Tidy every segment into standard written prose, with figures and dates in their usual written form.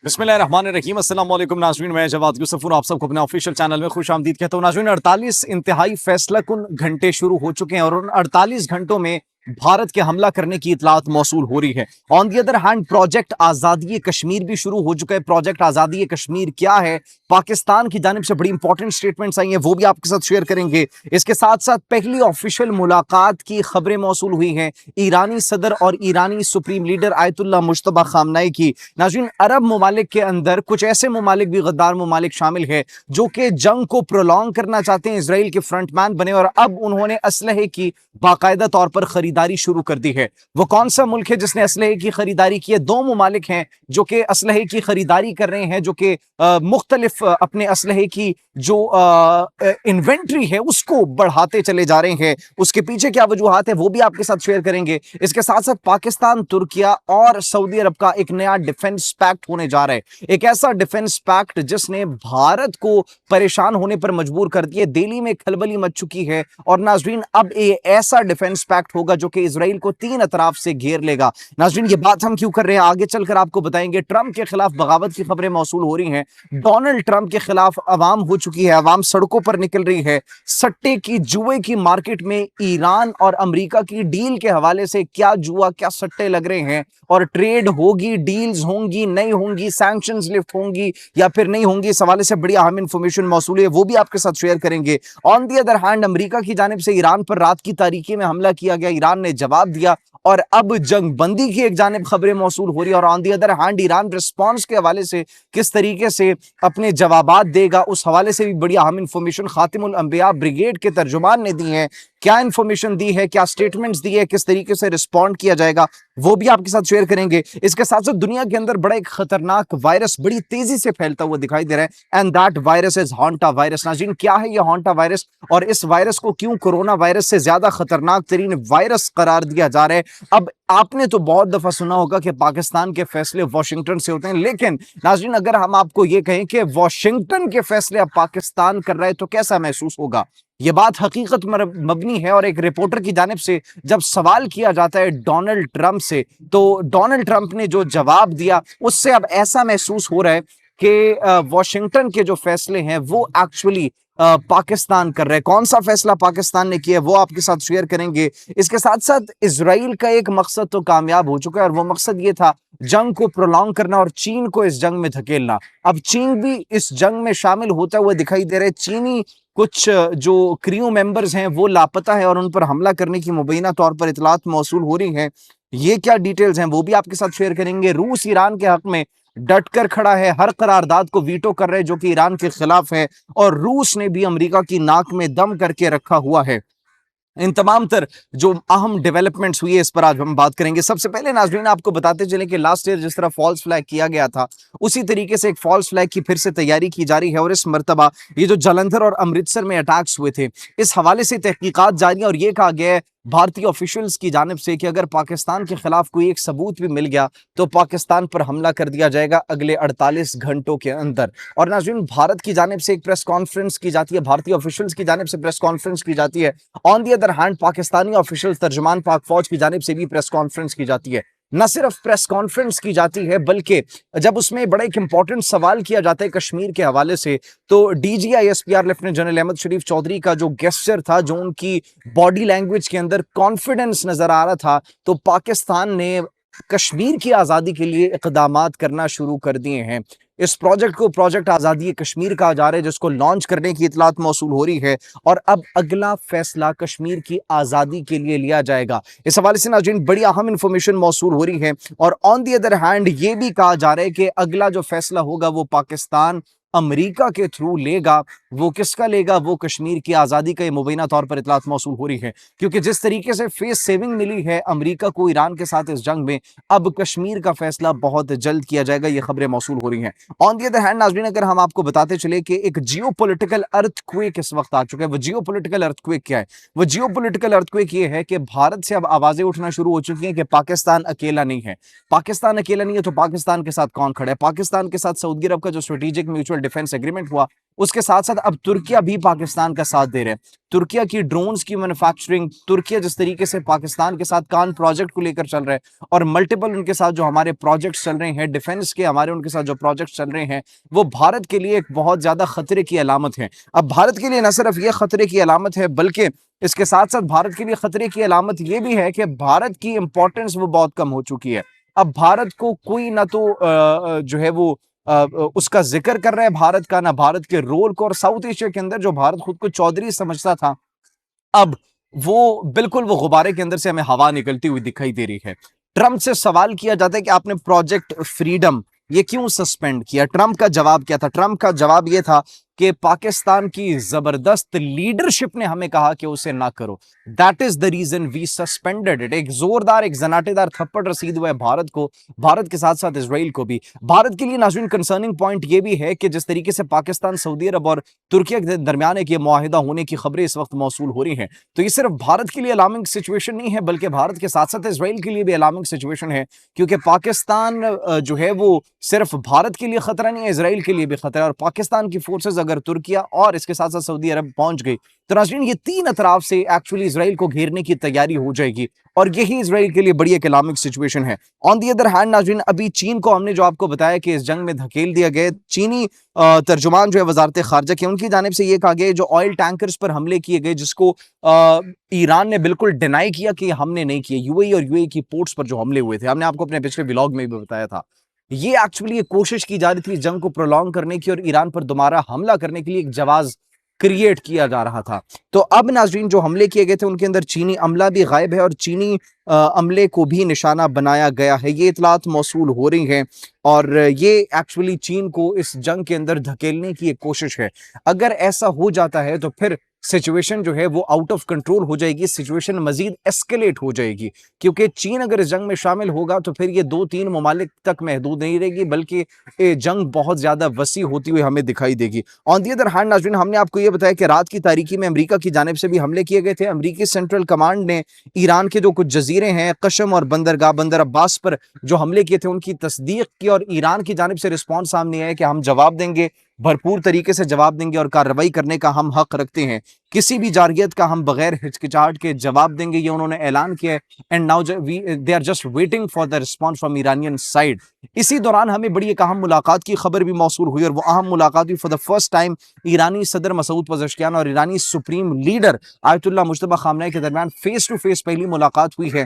बिस्मिल्लाहिर्रहमानिर्रहीम। अस्सलाम वालेकुम नाज़रीन, मैं जवाद यूसुफ हूं, आप सबको अपने ऑफिशियल चैनल में खुश आमदीद कहता हूं। नाज़रीन, 48 इंतहाई फैसला कुन घंटे शुरू हो चुके हैं और उन 48 घंटों में भारत के हमला करने की इतलात मौसूल हो रही है। On the other hand project आजादी कश्मीर भी शुरू हो चुका है। प्रोजेक्ट आजादी कश्मीर क्या है, पाकिस्तान की जानिब से बड़ी इंपॉर्टेंट स्टेटमेंट्स आई हैं, वो भी आपके साथ शेयर करेंगे। इसके साथ साथ पहली ऑफिशियल मुलाकात की खबरें मौसूल हुई हैं ईरानी सदर और ईरानी supreme leader Ayatollah Mojtaba Khamenei की। नाज़रीन, अरब ममालिक के अंदर कुछ ऐसे ममालिक भी गद्दार ममालिक शामिल है जो कि जंग को प्रोलॉन्ग करना चाहते हैं, इसराइल के फ्रंटमैन बने और अब उन्होंने असलहे की बाकायदा तौर पर खरीदारी शुरू कर दी है। वो कौन सा मुल्क है जिसने असलहे की खरीदारी की है? दो ममालिक हैं जो कि असलहे की खरीदारी कर रहे हैं, जो कि मुख्तलिफ अपने असलहे की जो इन्वेंट्री है उसको बढ़ाते चले जा रहे हैं। उसके पीछे क्या वजूहात है वो भी आपके साथ शेयर करेंगे। इसके साथ साथ पाकिस्तान, तुर्किया और सऊदी अरब का एक नया डिफेंस पैक्ट होने जा रहा है। एक ऐसा डिफेंस पैक्ट जिसने भारत को परेशान होने पर मजबूर कर दिया। दिल्ली में खलबली मच चुकी है और नाजरीन अब ये ऐसा डिफेंस पैक्ट होगा जो कि इजराइल को तीन अतराफ से घेर लेगा। नाजरीन, ये बात हम क्यों कर रहे हैं आगे चलकर आपको बताएंगे। ट्रंप के खिलाफ बगावत की खबरें मौसूल हो रही हैं। डोनाल्ड ट्रंप के खिलाफ अवाम हो चुकी है, अवाम सड़कों पर निकल रही है। सट्टे की, जुए की मार्केट में ईरान और अमेरिका की डील के हवाले से क्या जुआ क्या सट्टे लग रहे हैं और ट्रेड होगी, डील्स होंगी, नहीं होंगी, सैंक्शंस लिफ्ट होंगी या फिर नहीं होंगी, इस हवाले से बड़ी अहम इंफॉर्मेशन मौसूल है, वो भी आपके साथ शेयर करेंगे। On the other hand America की जानिब से ईरान पर रात की तारीकी में हमला किया गया, ईरान ने जवाब दिया और अब जंग बंदी की एक जानिब खबरें मौसूल हो रही है और on the other hand Iran response के हवाले से किस तरीके से अपने जवाबात देगा, उस हवाले से भी बड़ी अहम इंफॉर्मेशन खातिमुल अंबिया ब्रिगेड के तर्जुमान ने दी है। क्या इंफॉर्मेशन दी है, क्या स्टेटमेंट्स दी है, किस तरीके से रिस्पॉन्ड किया जाएगा, वो भी आपके साथ शेयर करेंगे। इसके साथ साथ दुनिया के अंदर बड़ा एक खतरनाक वायरस बड़ी तेजी से फैलता हुआ दिखाई दे रहा है and that virus is hanta virus. नाज़रीन, क्या है ये हॉन्टा वायरस और इस वायरस को क्यों कोरोना वायरस से ज्यादा खतरनाक तरीन वायरस करार दिया जा रहा है? अब आपने तो बहुत दफा सुना होगा कि पाकिस्तान के फैसले वॉशिंगटन से होते हैं, लेकिन नाज़रीन अगर हम आपको ये कहें कि वॉशिंगटन के फैसले अब पाकिस्तान कर रहा है तो कैसा महसूस होगा? ये बात हकीकत मबनी है और एक रिपोर्टर की जानिब से जब सवाल किया जाता है डोनाल्ड ट्रंप से, तो डोनाल्ड ट्रंप ने जो जवाब दिया उससे अब ऐसा महसूस हो रहा है कि वॉशिंगटन के जो फैसले हैं वो एक्चुअली पाकिस्तान कर रहे हैं। कौन सा फैसला पाकिस्तान ने किया वो आपके साथ शेयर करेंगे। इसके साथ साथ इजराइल का एक मकसद तो कामयाब हो चुका है और वो मकसद ये था जंग को प्रोलॉन्ग करना और चीन को इस जंग में धकेलना। अब चीन भी इस जंग में शामिल होता हुआ दिखाई दे रहे हैं। चीनी कुछ जो क्रू मेंबर्स हैं वो लापता है और उन पर हमला करने की मुबैना तौर पर इतलात मौसूल हो रही हैं। ये क्या डिटेल्स हैं वो भी आपके साथ शेयर करेंगे। रूस ईरान के हक में डटकर खड़ा है, हर करारदाद को वीटो कर रहे हैं जो कि ईरान के खिलाफ है और रूस ने भी अमेरिका की नाक में दम करके रखा हुआ है। इन तमाम तर जो अहम डेवलपमेंट्स हुई है इस पर आज हम बात करेंगे। सबसे पहले नाज़रीन आपको बताते चलें कि लास्ट ईयर जिस तरह फॉल्स फ्लैग किया गया था उसी तरीके से एक फॉल्स फ्लैग की फिर से तैयारी की जा रही है और इस मर्तबा ये जो जलंधर और अमृतसर में अटैक्स हुए थे इस हवाले से तहकीकात जारी है और ये कहा गया है भारतीय ऑफिशियल्स की जानिब से कि अगर पाकिस्तान के खिलाफ कोई एक सबूत भी मिल गया तो पाकिस्तान पर हमला कर दिया जाएगा अगले 48 घंटों के अंदर। और नाज़रीन भारत की जानिब से एक प्रेस कॉन्फ्रेंस की जाती है, भारतीय ऑफिशियल्स की जानिब से प्रेस कॉन्फ्रेंस की जाती है। On the other hand Pakistani officials तर्जुमान पाक फौज की जानिब से भी प्रेस कॉन्फ्रेंस की जाती है। न सिर्फ प्रेस कॉन्फ्रेंस की जाती है बल्कि जब उसमें बड़ा एक इंपॉर्टेंट सवाल किया जाता है कश्मीर के हवाले से तो DGISPR लेफ्टिनेंट जनरल अहमद शरीफ चौधरी का जो गेस्चर था, जो उनकी बॉडी लैंग्वेज के अंदर कॉन्फिडेंस नजर आ रहा था, तो पाकिस्तान ने कश्मीर की आज़ादी के लिए इक़दामात करना शुरू कर दिए हैं। इस प्रोजेक्ट को प्रोजेक्ट आज़ादी कश्मीर कहा जा रहा है जिसको लॉन्च करने की इतलात मौसूल हो रही है और अब अगला फैसला कश्मीर की आज़ादी के लिए लिया जाएगा। इस हवाले से नाज़रीन बड़ी अहम इंफॉर्मेशन मौसूल हो रही है और ऑन दी अदर हैंड ये भी कहा जा रहा है कि अगला जो फैसला होगा वो पाकिस्तान अमेरिका के थ्रू लेगा। वो किसका लेगा? वो कश्मीर की आज़ादी का ये मुबैना तौर पर इतलात मौसूल हो रही है क्योंकि जिस तरीके से फेस सेविंग मिली है अमेरिका को ईरान के साथ इस जंग में, अब कश्मीर का फैसला बहुत जल्द किया जाएगा, ये खबरें मौसूल हो रही हैं। ऑन दी अदर हैंड नाज़रीन अगर हम आपको बताते चले कि एक जियोपॉलिटिकल अर्थक्वेक इस वक्त आ चुका है। वो जियोपॉलिटिकल अर्थक्वेक क्या है? वो जियोपॉलिटिकल अर्थक्वेक ये है कि भारत से अब आवाजें उठना शुरू हो चुकी हैं कि पाकिस्तान अकेला नहीं है। पाकिस्तान अकेला नहीं है तो पाकिस्तान के साथ कौन खड़ा है? पाकिस्तान के साथ सऊदी अरब का जो स्ट्रेटेजिक म्यूचुअल डिफेंस एग्रीमेंट हुआ, उसके साथ साथ अब तुर्किया भी पाकिस्तान का साथ दे रहे हैं। तुर्किया की ड्रोन्स की मैन्युफैक्चरिंग, तुर्किया जिस तरीके से पाकिस्तान के साथ कान प्रोजेक्ट को लेकर चल रहा है और मल्टीपल उनके साथ जो हमारे प्रोजेक्ट्स चल रहे हैं डिफेंस के, हमारे उनके साथ जो प्रोजेक्ट्स चल रहे हैं, वो भारत के लिए एक बहुत ज्यादा खतरे की अलामत है। अब भारत के लिए न सिर्फ ये खतरे की अलामत है, बल्कि इसके साथ साथ भारत के लिए खतरे की अलामत ये भी है कि भारत की इंपॉर्टेंस वो बहुत कम हो चुकी है। अब भारत को कोई ना तो जो है वो उसका जिक्र कर रहा है भारत का, ना भारत के रोल को, और साउथ एशिया के अंदर जो भारत खुद को चौधरी समझता था, अब वो बिल्कुल वो गुब्बारे के अंदर से हमें हवा निकलती हुई दिखाई दे रही है। ट्रंप से सवाल किया जाता है कि आपने प्रोजेक्ट फ्रीडम ये क्यों सस्पेंड किया? ट्रंप का जवाब क्या था? ट्रंप का जवाब ये था कि पाकिस्तान की जबरदस्त लीडरशिप ने हमें कहा कि उसे ना करो, that is the reason we suspended it. एक जोरदार, एक जनाटेदार थप्पड़ रसीद हुआ है भारत को, भारत के साथ साथ इसराइल को भी। भारत के लिए नाज़रीन कंसर्निंग पॉइंट ये भी है कि जिस तरीके से पाकिस्तान, सऊदी अरब और तुर्किया के दरमियान एक ये मुआहिदा होने की खबरें इस वक्त मौसूल हो रही हैं, तो ये सिर्फ भारत के लिए अलार्मिंग सिचुएशन नहीं है, बल्कि भारत के साथ साथ इसराइल के लिए भी अलार्मिंग सिचुएशन है। क्योंकि पाकिस्तान जो है वो सिर्फ भारत के लिए खतरा नहीं है, इसराइल के लिए भी खतरा है। और पाकिस्तान की फोर्सेस अगर तुर्किया और इसके साथ साथ सऊदी अरब पहुंच गई, तो नाज़रीन ये तीन अतराफ से एक्चुअली इसराइल को घेरने की तैयारी हो जाएगी, और यही इसराइल के लिए बड़ी इकोनॉमिक सिचुएशन है। ऑन दी अदर हैंड नाज़रीन, अभी चीन को हमने जो आपको बताया कि इस जंग में धकेल दिया गया, चीनी तर्जुमान जो है वजारत खारजा के, उनकी जानिब से ये कहा गया जो ऑयल टैंकर्स पर हमले किए गए, जिसको ईरान ने बिल्कुल डिनाई किया कि हमने नहीं किए, यूएई और यूएई की पोर्ट्स पर जो हमले हुए थे, हमने आपको अपने पिछले व्लॉग में भी बताया था, ये एक्चुअली एक कोशिश की जा रही थी जंग को प्रोलॉन्ग करने की और ईरान पर दोबारा हमला करने के लिए एक जवाब क्रिएट किया जा रहा था। तो अब नाजरीन जो हमले किए गए थे उनके अंदर चीनी अमला भी गायब है और चीनी अमले को भी निशाना बनाया गया है। ये इतलात मौसूल हो रही हैं और ये एक्चुअली चीन को इस जंग के अंदर धकेलने की एक कोशिश है। अगर ऐसा हो जाता है तो फिर सिचुएशन जो है वो आउट ऑफ कंट्रोल हो जाएगी, सिचुएशन मजीद एस्केलेट हो जाएगी, क्योंकि चीन अगर इस जंग में शामिल होगा तो फिर ये 2-3 ममालिक तक महदूद नहीं रहेगी, बल्कि ये जंग बहुत ज्यादा वसी होती हुई हमें दिखाई देगी। ऑन दी अदर हैंड नाज़रीन, हमने आपको ये बताया कि रात की तारीकी में अमेरिका की जानिब से भी हमले किए गए थे। अमेरिकी सेंट्रल कमांड ने ईरान के जो कुछ जजीरे हैं, कशम और बंदरगाह, बंदर अब्बास पर जो हमले किए थे उनकी तस्दीक की, और ईरान की जानिब से रिस्पॉन्स सामने आया कि हम जवाब देंगे, भरपूर तरीके से जवाब देंगे और कार्रवाई करने का हम हक रखते हैं, किसी भी जारहियत का हम बगैर हिचकिचाहट के जवाब देंगे, ये उन्होंने ऐलान किया है। And now they are just waiting for the response from Iranian side. इसी दौरान हमें बड़ी एक अहम मुलाकात की खबर भी मौसूल हुई, और वो अहम मुलाकात भी फॉर द फर्स्ट टाइम ईरानी सदर मसूद पज़ेश्कियान और ईरानी supreme leader Ayatollah Mojtaba Khamenei के दरमियान फेस टू फेस पहली मुलाकात हुई है।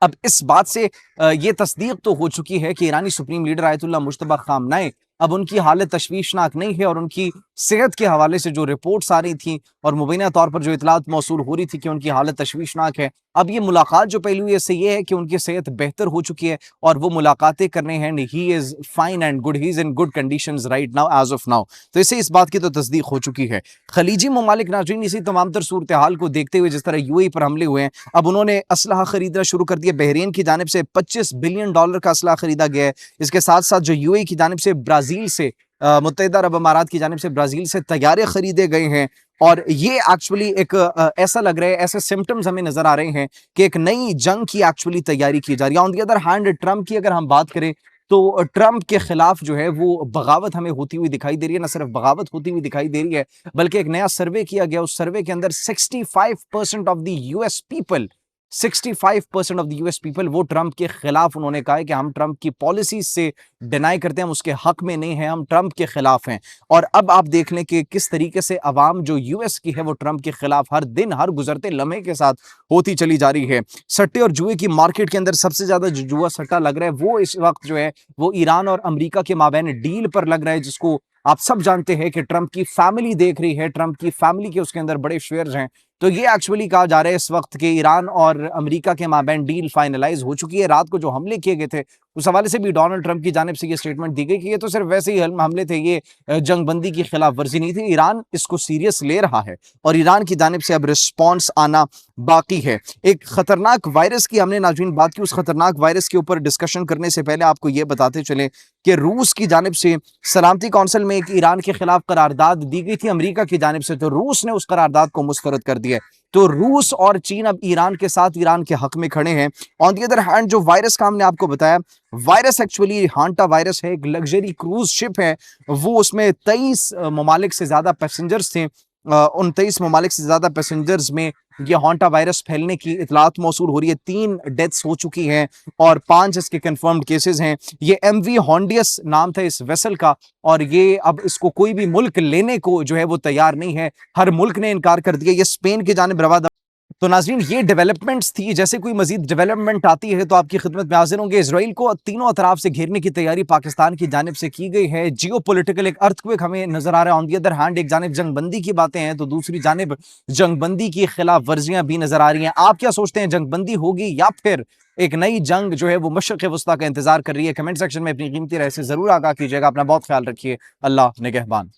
अब इस बात से ये तस्दीक तो हो चुकी है कि ईरानी supreme leader Ayatollah Mojtaba Khamenei अब उनकी हालत तशवीशनाक नहीं है, और उनकी सेहत के हवाले से जो रिपोर्ट्स आ रही थी और मुबैना तौर पर जो इतलात मौसूल हो रही थी कि उनकी हालत तशवीशनाक है, अब ये मुलाकात जो पहलू है इससे ये है कि उनकी सेहत बेहतर हो चुकी है और वो मुलाकातें कर रहे हैं। He is fine and good, he is in good conditions right now as of now. तो इससे इस बात की तो तस्दीक हो चुकी है। खलीजी ममालिक नाज़रीन इसी तमाम तर सूरत हाल को देखते हुए, जिस तरह यूएई पर हमले हुए हैं, अब उन्होंने असलहा खरीदना शुरू कर दिया। बहरीन की जानिब से $25 बिलियन का असलहा खरीदा गया है। इसके साथ साथ जो यूएई की जानिब से ब्राजील से, मुत्तहिदा अरब अमारात की जानिब से ब्राजील से तैयारे खरीदे गए हैं, और ये एक्चुअली एक ऐसा लग रहा है, ऐसे सिम्टम्स हमें नजर आ रहे हैं कि एक नई जंग की एक्चुअली तैयारी की जा रही है। On the other hand Trump की अगर हम बात करें तो ट्रंप के खिलाफ जो है वो बगावत हमें होती हुई दिखाई दे रही है। न सिर्फ बगावत होती हुई दिखाई दे रही है, बल्कि एक नया सर्वे किया गया, उस सर्वे के अंदर 65% of the US people, 65% of the US people वो ट्रंप के खिलाफ उन्होंने कहा है कि हम ट्रंप की पॉलिसीज से डिनाई करते हैं, हम उसके हक में नहीं हैं, हम ट्रंप के खिलाफ हैं। और अब आप देख लें कि किस तरीके से अवाम जो यूएस की है वो ट्रंप के खिलाफ हर दिन, हर गुजरते लम्हे के साथ होती चली जा रही है। सट्टे और जुए की मार्केट के अंदर सबसे ज्यादा जो जुआ सट्टा लग रहा है वो इस वक्त जो है वो ईरान और अमेरिका के माबैन डील पर लग रहा है, जिसको आप सब जानते हैं कि ट्रंप की फैमिली देख रही है, ट्रंप की फैमिली के उसके अंदर बड़े शेयर्स हैं। तो ये एक्चुअली कहा जा रहा है इस वक्त के ईरान और अमेरिका के माबैन डील फाइनलाइज हो चुकी है। रात को जो हमले किए गए थे उस हवाले से भी डोनाल्ड ट्रंप की जानिब से ये स्टेटमेंट दी गई कि ये तो सिर्फ वैसे ही हमले थे, ये जंगबंदी की खिलाफ वर्जी नहीं थी। ईरान इसको सीरियस ले रहा है और ईरान की जानिब से अब रिस्पॉन्स आना बाकी है। एक खतरनाक वायरस की हमने नाज़रीन बात की, उस खतरनाक वायरस के ऊपर डिस्कशन करने से पहले आपको ये बताते चले कि रूस की जानिब से सलामती कौंसिल में एक ईरान के खिलाफ करारदाद दी गई थी अमेरिका की जानिब से, तो रूस ने उस करारदाद को मुस्तरद कर दिया। तो रूस और चीन अब ईरान के साथ ईरान के हक में खड़े हैं। ऑन दी अदर हैंड जो वायरस का हमने आपको बताया, वायरस एक्चुअली हांटा वायरस है, एक लग्जरी क्रूज शिप है, वो उसमें 23 ममालिक से ज्यादा पैसेंजर्स थे। उन 23 ममालिक से ज्यादा पैसेंजर्स में ये हांटा वायरस फैलने की इतलात मौसूल हो रही है। 3 डेथ्स हो चुकी हैं और 5 इसके कंफर्म्ड केसेस हैं। ये एमवी हॉन्डियस नाम था इस वेसल का, और ये अब इसको कोई भी मुल्क लेने को जो है वो तैयार नहीं है। हर मुल्क ने इनकार कर दिया। ये स्पेन की जानिब रवादा। तो नाज़रीन, ये डेवलपमेंट्स थी। जैसे कोई मजीद डेवलपमेंट आती है तो आपकी खिदमत में हाजिर होंगे। इसराइल को तीनों अतराफ से घेरने की तैयारी पाकिस्तान की जानिब से की गई है। जियो पोलिटिकल एक अर्थक्वेक हमें नजर आ रहा है। ऑन दी अदर हैंड एक जानिब जंगबंदी की बातें हैं तो दूसरी जानिब जंगबंदी की खिलाफ वर्जियां भी नजर आ रही हैं। आप क्या सोचते हैं, जंगबंदी होगी या फिर एक नई जंग जो है वो मशरिक़ वस्ता का इंतजार कर रही है? कमेंट सेक्शन में अपनी कीमती राय से जरूर आगाह कीजिएगा। अपना बहुत ख्याल रखिए। अल्लाह निगहबान।